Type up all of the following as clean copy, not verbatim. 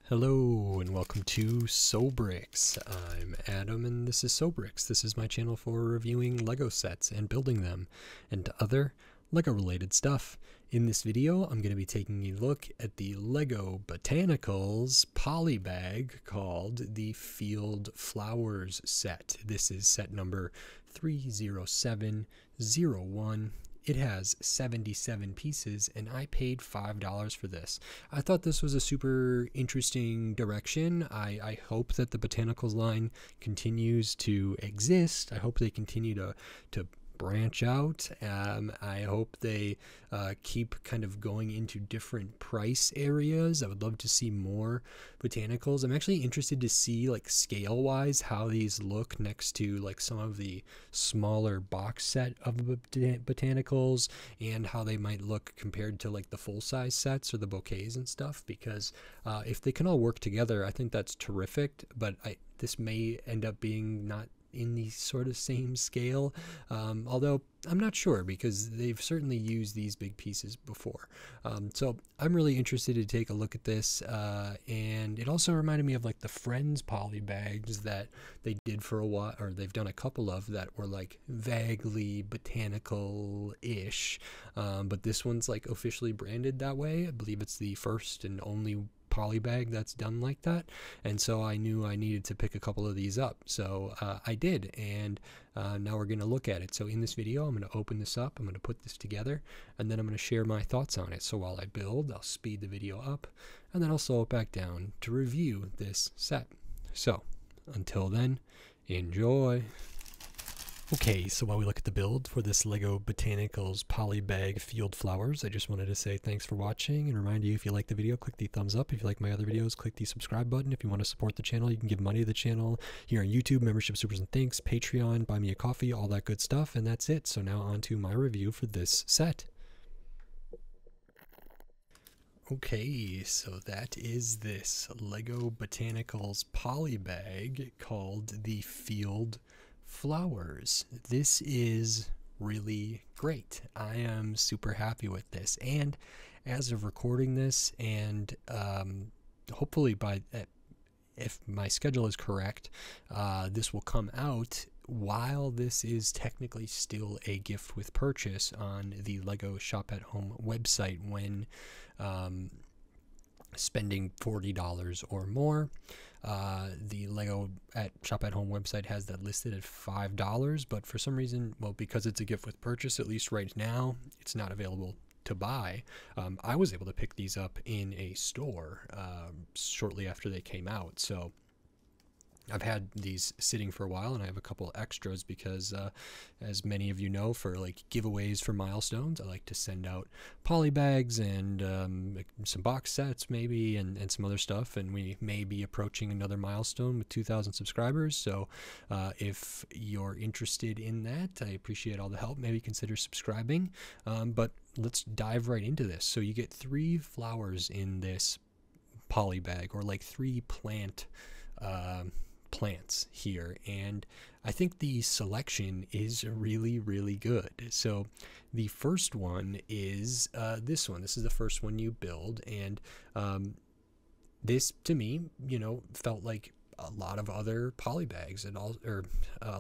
Hello and welcome to Sobrix. I'm Adam and this is Sobrix. This is my channel for reviewing Lego sets and building them and other Lego related stuff. In this video I'm going to be taking a look at the Lego Botanicals Polybag called the Field Flowers set. This is set number 30701. It has 77 pieces, and I paid $5 for this. I thought this was a super interesting direction. I hope that the Botanicals line continues to exist. I hope they continue to branch out. I hope they keep kind of going into different price areas. I would love to see more Botanicals. I'm actually interested to see, like, scale wise how these look next to like some of the smaller box set of Botanicals, and how they might look compared to like the full size sets or the bouquets and stuff, because if they can all work together, I think that's terrific. But this may end up being not in the sort of same scale, although I'm not sure, because they've certainly used these big pieces before. So I'm really interested to take a look at this, and it also reminded me of like the Friends poly bags that they did for a while, or they've done a couple of, that were like vaguely botanical-ish, but this one's like officially branded that way. I believe it's the first and only polybag that's done like that, and so I knew I needed to pick a couple of these up, so I did, and now we're going to look at it. So in this video I'm going to open this up, I'm going to put this together, and then I'm going to share my thoughts on it. So while I build, I'll speed the video up, and then I'll slow it back down to review this set. So until then, enjoy. Okay, so while we look at the build for this Lego Botanicals Polybag Field Flowers, I just wanted to say thanks for watching and remind you, if you like the video, click the thumbs up. If you like my other videos, click the subscribe button. If you want to support the channel, you can give money to the channel here on YouTube, membership, supers and thanks, Patreon, buy me a coffee, all that good stuff, and that's it. So now on to my review for this set. Okay, so that is this Lego Botanicals Polybag called the Field Flowers. This is really great. I am super happy with this, and as of recording this, and hopefully by if my schedule is correct, this will come out while this is technically still a gift with purchase on the Lego Shop at Home website, when spending $40 or more. The Lego at Shop at Home website has that listed at $5, but for some reason, well, because it's a gift with purchase, at least right now, it's not available to buy. I was able to pick these up in a store shortly after they came out, so I've had these sitting for a while, and I have a couple extras because, as many of you know, for like giveaways for milestones, I like to send out poly bags and some box sets maybe, and some other stuff, and we may be approaching another milestone with 2,000 subscribers, so if you're interested in that, I appreciate all the help. Maybe consider subscribing, but let's dive right into this. So you get 3 flowers in this poly bag, or like 3 plants here, and I think the selection is really, really good. So the first one is this one. This is the first one you build, and this to me, you know, felt like a lot of other polybags, and a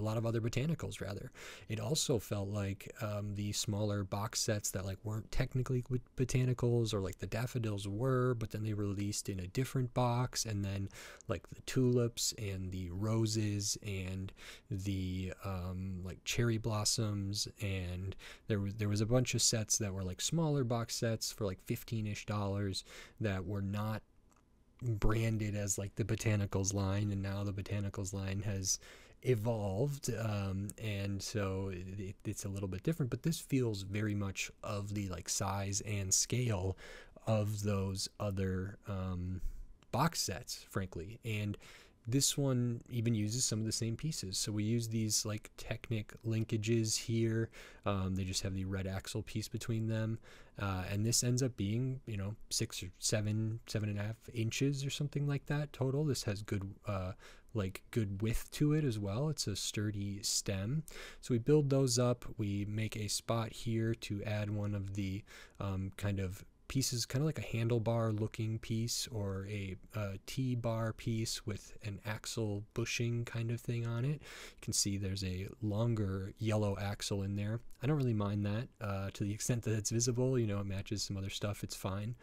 lot of other Botanicals rather. It also felt like the smaller box sets that like weren't technically Botanicals, or like the daffodils were, but then they were released in a different box, and then like the tulips and the roses and the like cherry blossoms, and there was a bunch of sets that were like smaller box sets for like $15-ish that were not branded as like the Botanicals line, and now the Botanicals line has evolved, and so it's a little bit different, but this feels very much of the like size and scale of those other box sets, frankly. And this one even uses some of the same pieces. So we use these like Technic linkages here. They just have the red axle piece between them. And this ends up being, you know, 6 or 7.5 inches or something like that total. This has good, good width to it as well. It's a sturdy stem. So we build those up. We make a spot here to add one of the kind of pieces, kind of like a handlebar looking piece or a T-bar piece with an axle bushing kind of thing on it. You can see there's a longer yellow axle in there. I don't really mind that to the extent that it's visible. You know, it matches some other stuff, it's fine.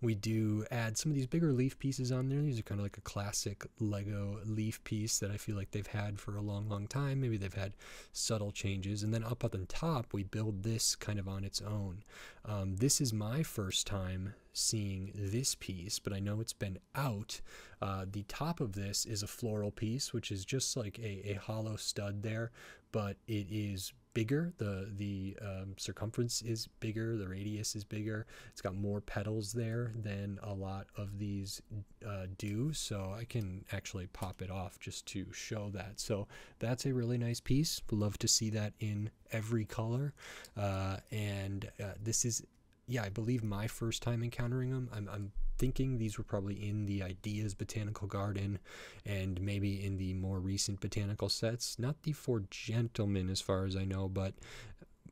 We do add some of these bigger leaf pieces on there. These are kind of like a classic Lego leaf piece that I feel like they've had for a long time. Maybe they've had subtle changes. And then up on the top, we build this kind of on its own. This is my first time seeing this piece, but I know it's been out. The top of this is a floral piece, which is just like a hollow stud there, but it is bigger. The circumference is bigger, the radius is bigger. It's got more petals there than a lot of these do, so I can actually pop it off just to show that. So that's a really nice piece. Love to see that in every color. And this is, yeah, I believe my first time encountering them. I'm thinking these were probably in the Ideas Botanical Garden and maybe in the more recent botanical sets. Not the Four Gentlemen as far as I know, but,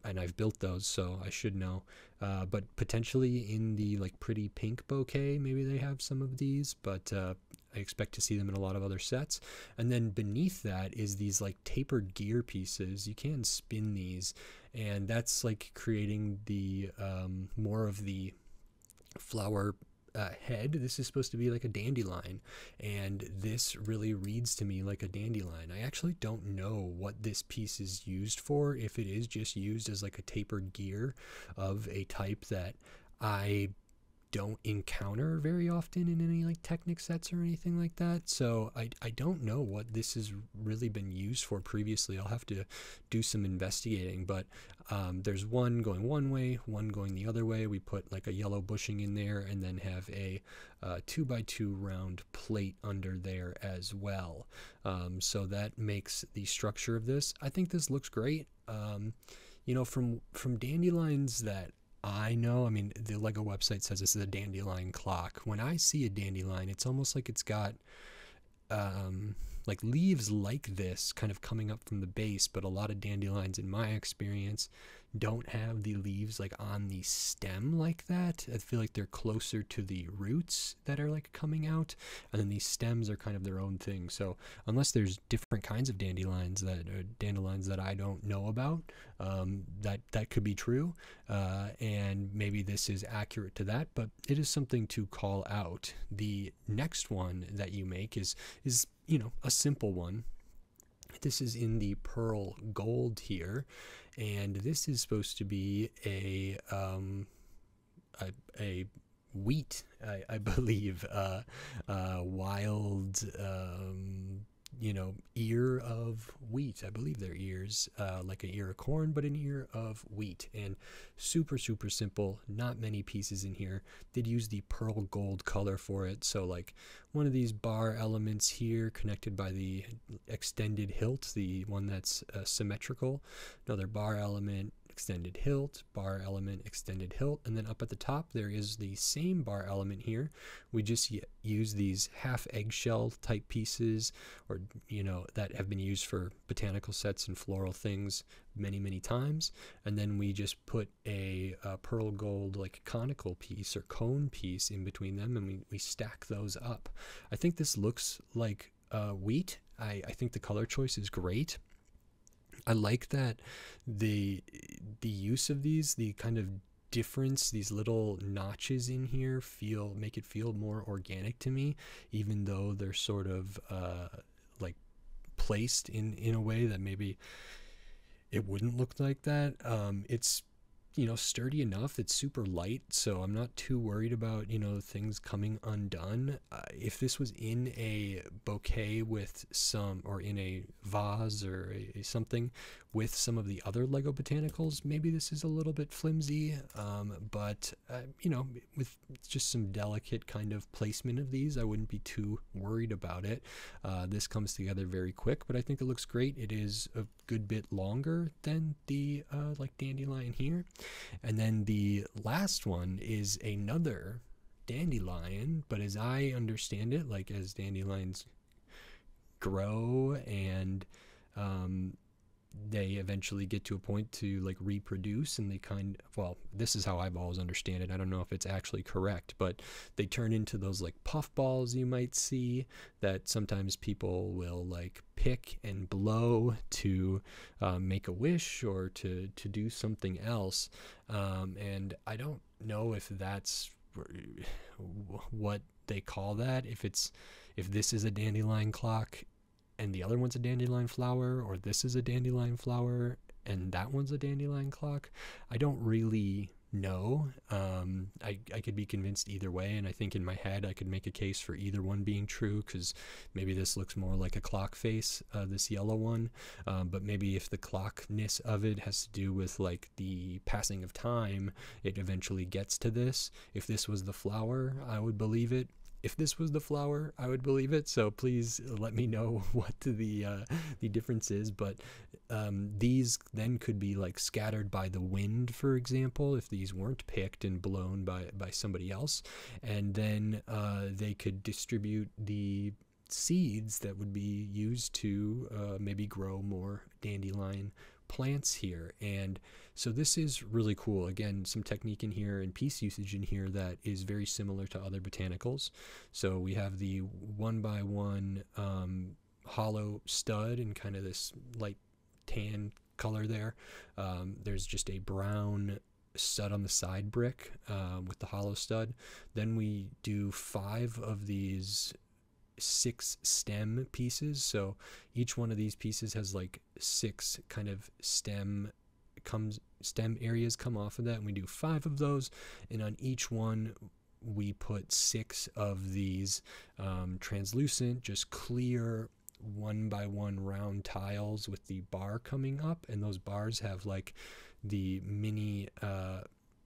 and I've built those, so I should know. But potentially in the like Pretty Pink Bouquet, maybe they have some of these, but I expect to see them in a lot of other sets. And then beneath that is these like tapered gear pieces. You can spin these, and that's like creating the more of the flower head. This is supposed to be like a dandelion, and this really reads to me like a dandelion. I actually don't know what this piece is used for, if it is just used as like a tapered gear of a type that I don't encounter very often in any like Technic sets or anything like that. So I don't know what this has really been used for previously. I'll have to do some investigating, but there's one going one way, one going the other way. We put like a yellow bushing in there and then have a 2x2 round plate under there as well. So that makes the structure of this. I think this looks great. You know, from dandelions that I know, I mean, the Lego website says this is a dandelion clock. When I see a dandelion, it's almost like it's got like leaves like this kind of coming up from the base, but a lot of dandelions in my experience don't have the leaves like on the stem like that. I feel like they're closer to the roots that are like coming out, and then these stems are kind of their own thing. So unless there's different kinds of dandelions that I don't know about, that could be true, and maybe this is accurate to that, but it is something to call out. The next one that you make is you know, a simple one. This is in the pearl gold here, and this is supposed to be a wheat, I believe, wild, you know, ear of wheat. I believe they're ears, like an ear of corn, but an ear of wheat. And super simple, not many pieces in here. Did use the pearl gold color for it, so like one of these bar elements here connected by the extended hilt, the one that's symmetrical, another bar element, extended hilt, bar element, extended hilt, and then up at the top there is the same bar element here. We just use these half eggshell type pieces, or you know, that have been used for botanical sets and floral things many times, and then we just put a pearl gold like conical piece or cone piece in between them, and we stack those up. I think this looks like wheat. I think the color choice is great. I like that the use of these, the kind of difference, these little notches in here make it feel more organic to me, even though they're sort of like placed in a way that maybe it wouldn't look like that. It's, you know, sturdy enough. It's super light, so I'm not too worried about, you know, things coming undone. If this was in a bouquet with some, or in a vase or something with some of the other Lego Botanicals, maybe this is a little bit flimsy, but you know, with just some delicate kind of placement of these, I wouldn't be too worried about it. This comes together very quick, but I think it looks great. It is a good bit longer than the like dandelion here. And then the last one is another dandelion, but as I understand it, like as dandelions grow and they eventually get to a point to like reproduce, and they well, this is how I've always understand it. I don't know if it's actually correct, but they turn into those like puff balls you might see that sometimes people will like pick and blow to make a wish or to do something else. And I don't know if that's what they call that, if this is a dandelion clock and the other one's a dandelion flower, or this is a dandelion flower and that one's a dandelion clock. I don't really know. I could be convinced either way, and I think in my head I could make a case for either one being true, because maybe this looks more like a clock face, this yellow one, but maybe if the clockness of it has to do with like the passing of time, it eventually gets to this. If this was the flower, I would believe it. If this was the flower, I would believe it. So please let me know what the difference is. But these then could be like scattered by the wind, for example, if these weren't picked and blown by somebody else. And then they could distribute the seeds that would be used to maybe grow more dandelion plants here. And so this is really cool. Again, some technique in here and piece usage in here that is very similar to other botanicals. So we have the 1x1 hollow stud in kind of this light tan color there. There's just a brown stud on the side brick with the hollow stud. Then we do 5 of these 6 stem pieces. So each one of these pieces has like 6 kind of stem areas come off of that, and we do 5 of those, and on each one we put 6 of these translucent, just clear 1x1 round tiles with the bar coming up, and those bars have like the mini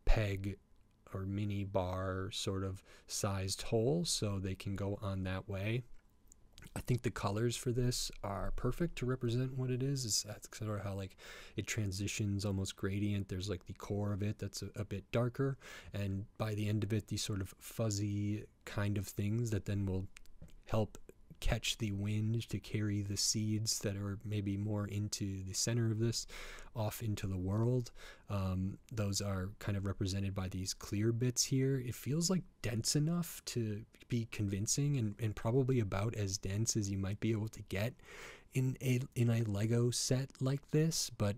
peg or mini bar sort of sized hole, so they can go on that way. I think the colors for this are perfect to represent what it is. That's sort of how like it transitions, almost gradient. There's like the core of it that's a bit darker, and by the end of it, these sort of fuzzy kind of things that then will help catch the wind to carry the seeds that are maybe more into the center of this off into the world. Those are kind of represented by these clear bits here. It feels like dense enough to be convincing, and probably about as dense as you might be able to get in a Lego set like this. But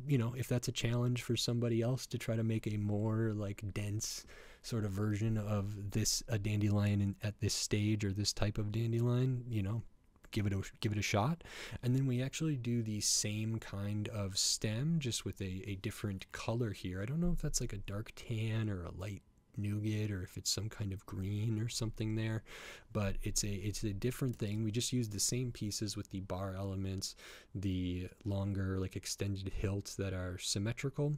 if that's a challenge for somebody else to try to make a more like dense sort of version of a dandelion at this stage, or this type of dandelion, give it a shot. And then we actually do the same kind of stem, just with a different color here. I don't know if that's like a dark tan or a light nougat, or if it's some kind of green or something there, but it's a different thing. We just use the same pieces with the bar elements, the longer like extended hilts that are symmetrical.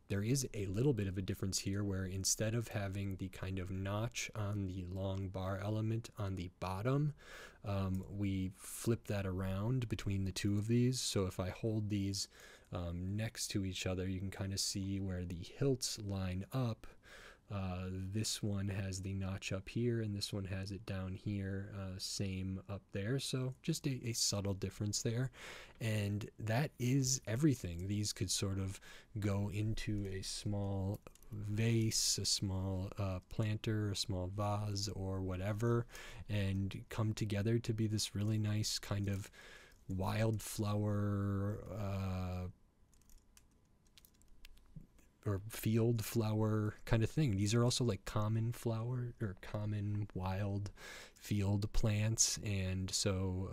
There is a little bit of a difference here, where instead of having the kind of notch on the long bar element on the bottom, we flip that around between the two of these. So if I hold these next to each other, you can kind of see where the hilts line up. This one has the notch up here, and this one has it down here, same up there. So just a subtle difference there, and that is everything. These could sort of go into a small vase, a small planter, a small vase, or whatever, and come together to be this really nice kind of wildflower or field flower kind of thing. These are also like common flower or common wild field plants, and so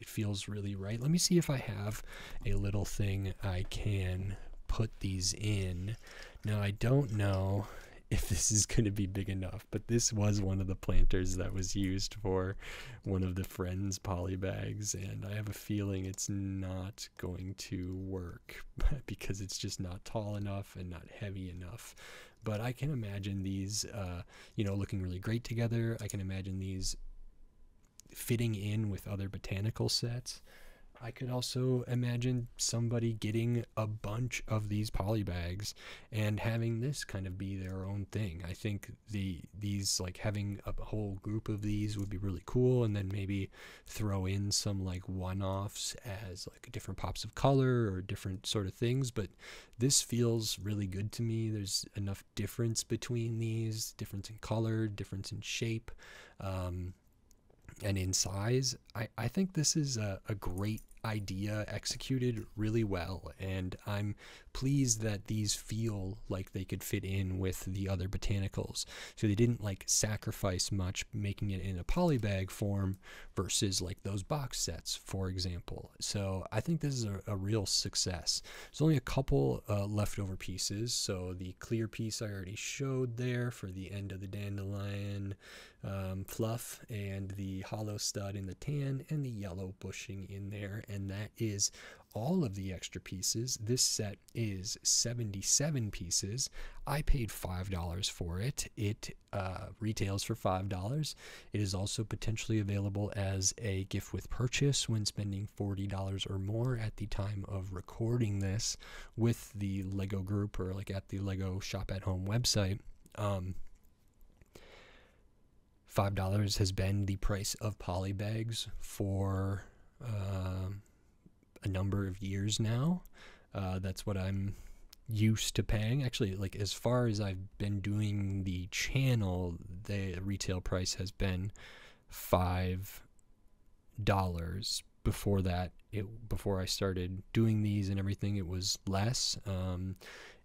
it feels really right. Let me see if I have a little thing I can put these in. Now, I don't know if this is going to be big enough, but this was one of the planters that was used for one of the friends' polybags, and I have a feeling it's not going to work because it's just not tall enough and not heavy enough. But I can imagine these looking really great together. I can imagine these fitting in with other botanical sets. I could also imagine somebody getting a bunch of these polybags and having this kind of be their own thing. I think these like having a whole group of these would be really cool, and then maybe throw in some like one-offs as like different pops of color or different sort of things. But this feels really good to me. There's enough difference between these, difference in color, difference in shape. And in size. I think this is a great idea executed really well, and I'm pleased that these feel like they could fit in with the other botanicals. So they didn't like sacrifice much making it in a polybag form versus like those box sets, for example. So I think this is a real success. There's only a couple leftover pieces. So the clear piece I already showed there for the end of the dandelion fluff, and the hollow stud in the tan, and the yellow bushing in there, and that is all of the extra pieces. This set is 77 pieces. I paid $5 for it. It retails for $5. It is also potentially available as a gift with purchase when spending $40 or more at the time of recording this with the Lego group or like at the Lego Shop at Home website. $5 has been the price of polybags for a number of years now. That's what I'm used to paying. Actually, like as far as I've been doing the channel, the retail price has been $5. Before that, before I started doing these and everything, it was less.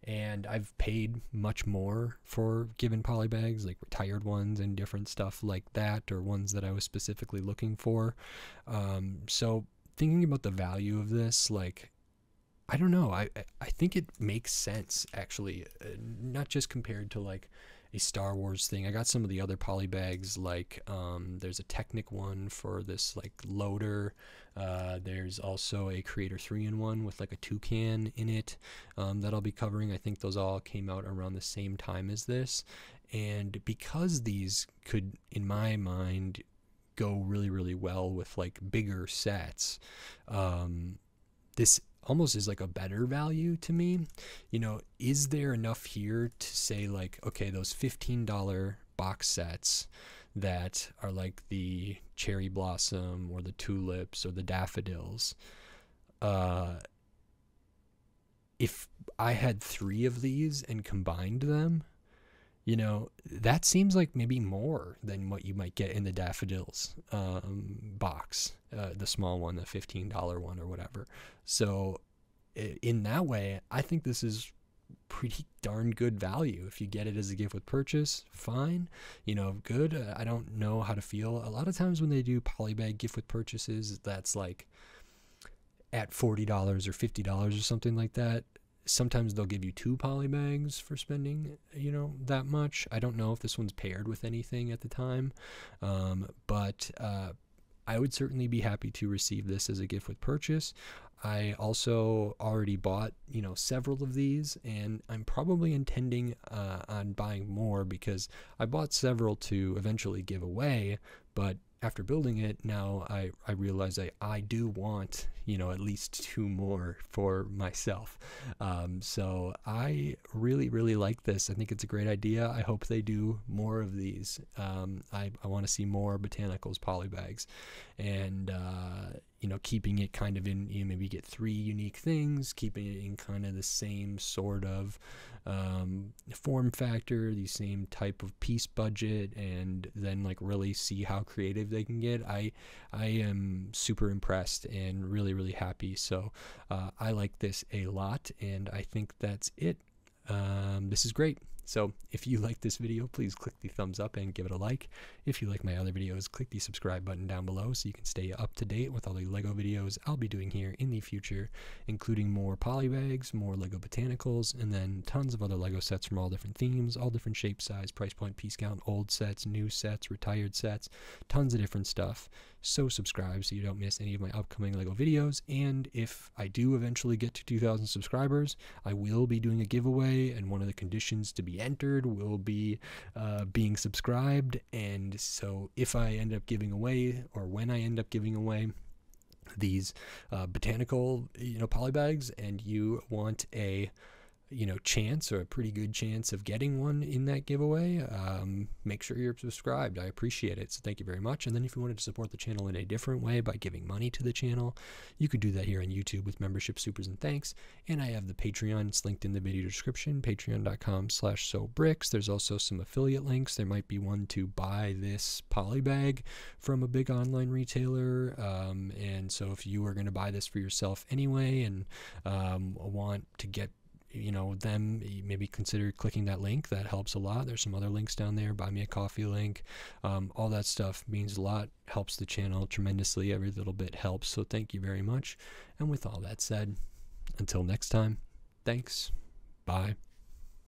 And I've paid much more for given polybags, like retired ones and different stuff like that, or ones that I was specifically looking for. So thinking about the value of this, like, I don't know, I think it makes sense, actually, not just compared to like a Star Wars thing. I got some of the other polybags, like there's a Technic one for this like loader. There's also a Creator 3-in-1 with like a toucan in it that I'll be covering. I think those all came out around the same time as this. And because these could, in my mind, go really, really well with like bigger sets, this almost is like a better value to me. You know, is there enough here to say like, okay, those $15 box sets that are like the cherry blossom or the tulips or the daffodils, if I had 3 of these and combined them, you know, that seems like maybe more than what you might get in the daffodils box, the small one, the $15 one or whatever. So in that way, I think this is pretty darn good value. If you get it as a gift with purchase, fine, you know, good. I don't know how to feel. A lot of times when they do polybag gift with purchases, that's like at $40 or $50 or something like that. Sometimes they'll give you 2 polybags for spending, you know, that much. I don't know if this one's paired with anything at the time, but I would certainly be happy to receive this as a gift with purchase. I also already bought, you know, several of these, and I'm probably intending on buying more because I bought several to eventually give away, but after building it, now I realize I do want, you know, at least 2 more for myself. So I really, really like this. I think it's a great idea. I hope they do more of these. I want to see more Botanicals polybags, and you know, keeping it kind of in, you know, maybe get 3 unique things, keeping it in kind of the same sort of form factor, the same type of piece budget, and then like really see how creative they can get. I am super impressed and really, really happy. So I like this a lot, and I think that's it. This is great. So if you like this video, please click the thumbs up and give it a like. If you like my other videos, click the subscribe button down below so you can stay up to date with all the Lego videos I'll be doing here in the future, including more polybags, more Lego Botanicals, and then tons of other Lego sets from all different themes, all different shape, size, price point, piece count, old sets, new sets, retired sets, tons of different stuff. So subscribe so you don't miss any of my upcoming Lego videos. And if I do eventually get to 2,000 subscribers, I will be doing a giveaway, and one of the conditions to be entered will be being subscribed. And so if I end up giving away, or when I end up giving away these botanical, polybags, and you want a chance, or a pretty good chance of getting one in that giveaway, make sure you're subscribed. I appreciate it. So thank you very much. And then if you wanted to support the channel in a different way by giving money to the channel, you could do that here on YouTube with membership supers and thanks. And I have the Patreon. It's linked in the video description, patreon.com/sobricks. There's also some affiliate links. There might be one to buy this polybag from a big online retailer. And so if you are going to buy this for yourself anyway, and want to get them, maybe consider clicking that link. That helps a lot. There's some other links down there, buy me a coffee link. All that stuff means a lot, helps the channel tremendously. Every little bit helps, so thank you very much. And with all that said, until next time, thanks, bye.